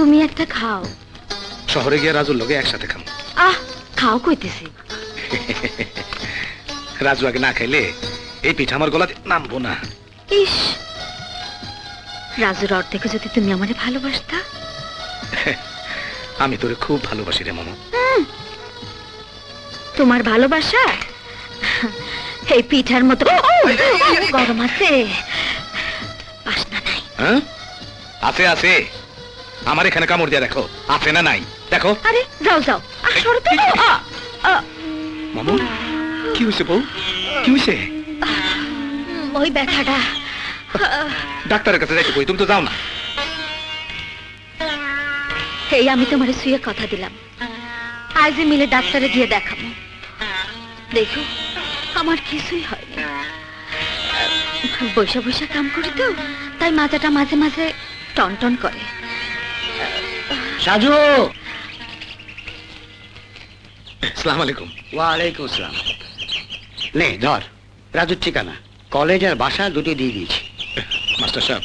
তুমি একটা খাও। শহরে গিয়ে রাজুর লগে একসাথে খাম। আহ, খাও কইতেছি। রাজু আগে না খাইলে এই পিঠা আমার গলাতে নামবো না। ইস, রাজুর অর্ধেকে যদি তুমি আমারে ভালোবাসতা। আমি তোরে খুব ভালোবাসি রে মামা। তোমার ভালোবাসা এই পিঠার মতো গরম আছে, বাসনা নাই। হ্যাঁ, আছে আছে। আমার এখানে কামড় দিয়ে দেখো, আছে না নাই দেখো। আরে যাও যাও, সরো তো। মামু, কি হয়েছে বউ? কি হয়েছে? ওই ব্যথাটা। ডাক্তারের কাছে যাইতে কই, তুমি তো যাও না। এই আমি তোমারে শুয়ে কথা দিলাম, আজ মিলে ডাক্তারে গিয়ে দেখাবো। দেখো আমার কিছুই হয়নি। বৈশা বৈশা কাম করি তো, তাই মাথাটা মাঝে মাঝে টন টন করে। সাজু। আসসালামু আলাইকুম। ওয়ালাইকুম আসসালাম। নে ধর, রাজুর ঠিকানা, কলেজ আর বাসা দুটো দিয়ে দিয়েছি। মাস্টার সাহেব,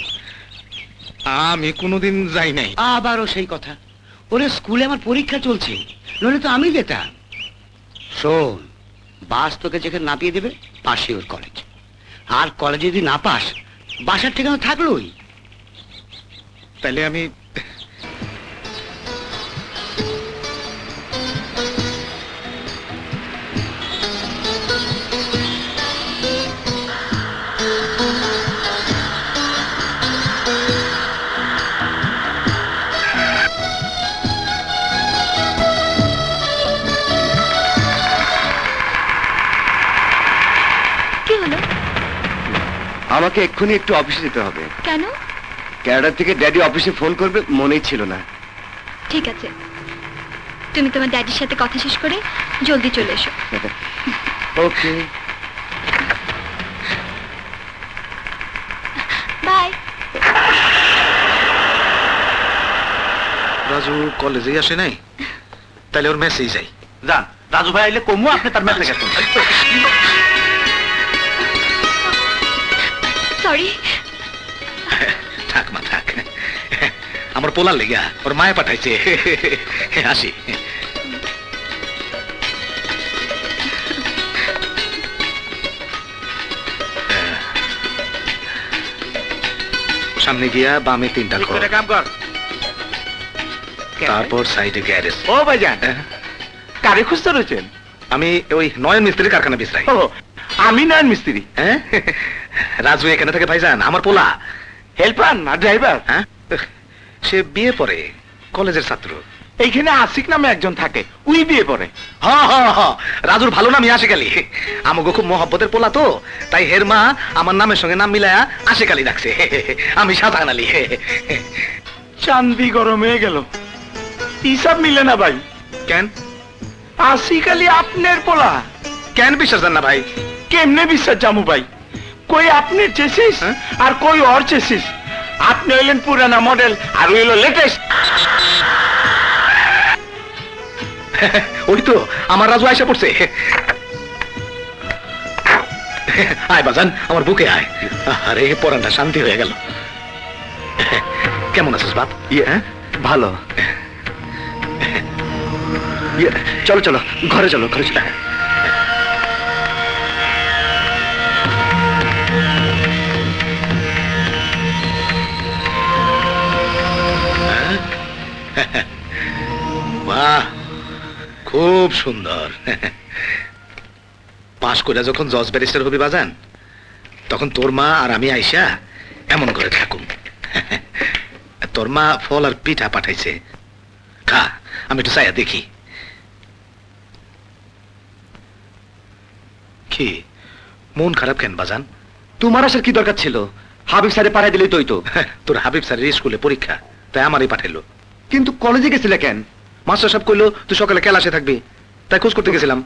আমি কোনোদিন যাই নাই। আবারও সেই কথা, ওরে স্কুলে আমার পরীক্ষা চলছে, নইলে তো আমি যেতাম। শোন, বাস তোকে যেখানে নামিয়ে দেবে পাশে ওর কলেজ, আর কলেজে যদি না পাস বাসার ঠিকানা থাকলোই। তাইলে আমি আমাকে এক্ষুনি একটু অফিসে যেতে হবে। কেন? ক্যানাডা থেকে ড্যাডি অফিসে ফোন করবে, মনেই ছিল না। ঠিক আছে, তুমি তোমার ড্যাডির সাথে কথা শেষ করে জলদি চলে এসো। ওকে, বাই। রাজু কলেজে আসে নাই, তাইলে ওর মেসেজ যাই। যান, রাজু ভাই আইলে কমু আপনি তার মেসে গেছেন। সরি। থাক মা থাক, আমার পোলার লেগা ওর মায়ে পাঠাইছে। আসি। সামনে গিয়া বামে 3টা ঘর, কাম কর। তারপর সাইডে গ্যারেজ। ও ভাইজান, কারে খুঁজতে রয়েছেন? আমি ওই নয়ন মিস্ত্রির কারখানা বিছরাই। ও, আমি নয়ন মিস্ত্রি। হ্যাঁ, রাজু এখানে থেকে ভাইজান আমার পোলা। হেল্পার না ড্রাইভার? হ্যাঁ, সে বিয়ে পড়ে, কলেজের ছাত্র। এইখানে আশিক নামে একজন থাকে, উই বিয়ে পড়ে। রাজুর ভালো নাম আশিক আলী। আমাকে খুব মহব্বতের পোলা তো, তাই হের মা আমার নামের সঙ্গে নাম মিলায়া আশিক আলী রাখছে। আমি শাহজাহান আলী। চান্দি গরম হয়ে গেল, হিসাব মিলে না ভাই। কেন? আশিক আলী আপনার পোলা? কেন বিশ্বাস দেন না ভাই? কেমনে বিশ্বাস জামু ভাই? কই আপনার চেসিস আর কই ওর চেসিস। আপনি হইলেন পুরানা মডেল আর হইল লেটেস্ট। ওই তো আমার রাজু আয়সা পড়ছে। আয় বাজান, আমার বুকে আয়। আরে পরানটা শান্তি হয়ে গেল। কেমন আছিস বাপ? ভালো। চলো চলো, ঘরে চলো, ঘরে চলো। বাহ, খুব সুন্দর। পাশ করে যখন জজ ব্যারিস্টার হবি বাজান, তখন তোর মা আর আমি আইসা এমন করে থাকুম। তোর মা ফল আর পিঠা পাঠাইছে, খা, আমি একটু চাইয়া দেখি। কি মন খারাপ কেন বাজান? তোমার আসার কি দরকার ছিল? হাবিব স্যারে পাঠাই দিলেই তোই তো। তোর হাবিব স্যারের স্কুলে পরীক্ষা, তাই আমারই পাঠাইলো। কিন্তু কলেজে গেছিলে কেন? মাস্টার সাহেব কইলো তুই সকালে ক্লাসে থাকবি, তাই খোঁজ করতে গেছিলাম।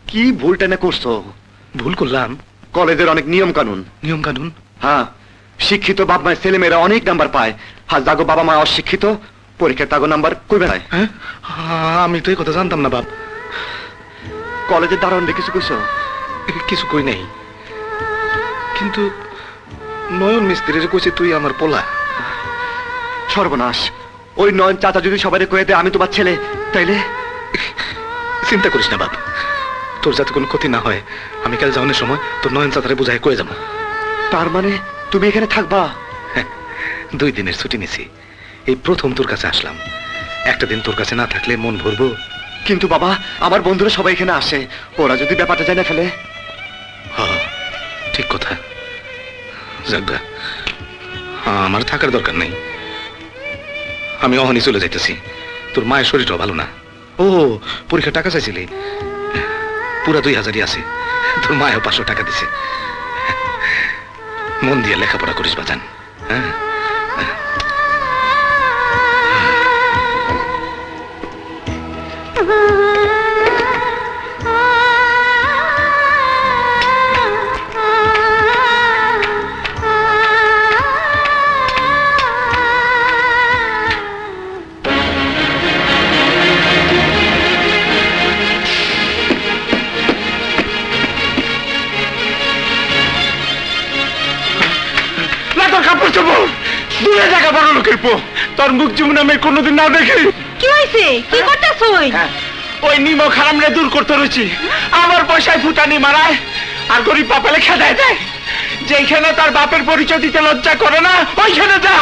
কি ভুলটা না করছো? ভুল করলাম? কলেজের অনেক নিয়ম কানুন। নিয়ম কানুন? হ্যাঁ, শিক্ষিত বাপ মায়ের ছেলে মেয়েরা অনেক নাম্বার পায়, আর যাগো বাবা মা অশিক্ষিত পরীক্ষায় তাগো নাম্বার কইবে না। হ্যাঁ, আমি তো এই কথা জানতাম না বাপ। কলেজের দারোয়ান কিছু কইছো? কিছু কই নাই, কিন্তু নয়ন মিস্ত্রি কইছে তুই আমার পোলা। সর্বনাশ, ওই নয়ন চাচা যদি সবাই কয়ে দেয় আমি তোমার ছেলে, তাইলে? চিন্তা করিস না বাপ, তোর যাতে কোনো ক্ষতি না হয় আমি কাল যাওয়ানোর সময় তোর নয়ন চাতারে বুঝাই কয়ে যাবো। তার মানে তুমি এখানে থাকবা? 2 দিনের ছুটি নিছি, এই প্রথম তোর কাছে আসলাম। একটা দিন তোর কাছে না থাকলে মন ভরবো? কিন্তু বাবা, আমার বন্ধুরা সবাই এখানে আসে, ওরা যদি ব্যাপারটা জানা ফেলে? হ্যাঁ, ঠিক কথা। যাকগা, আমার থাকার দরকার নেই, আমি অহনি চলে যাইতেছি। তোর মায়ের শরীরটাও ভালো না। ও, পরীক্ষার টাকা চাইছিলি, পুরা 2000ই আছে। তোর মায়েও 500 টাকা দিছে। মন দিয়ে লেখাপড়া করিস বাজান। হ্যাঁ, না তোর কাপড় চোপড় দূরে জায়গা বড় লোকের পো, তোর মুখ যেমন আমি কোনোদিন না দেখি। কি হয়েছে? কি করতেছই? হ্যাঁ, ওই নিমক হারামরে দূর করতে রয়েছি। আমার পয়সায় ফুটানি মারায় আর গরিব বাপালে খেদায় দেয়। যেখানে তার বাপের পরিচয় দিতে লজ্জা করে না, ওইখানে যা।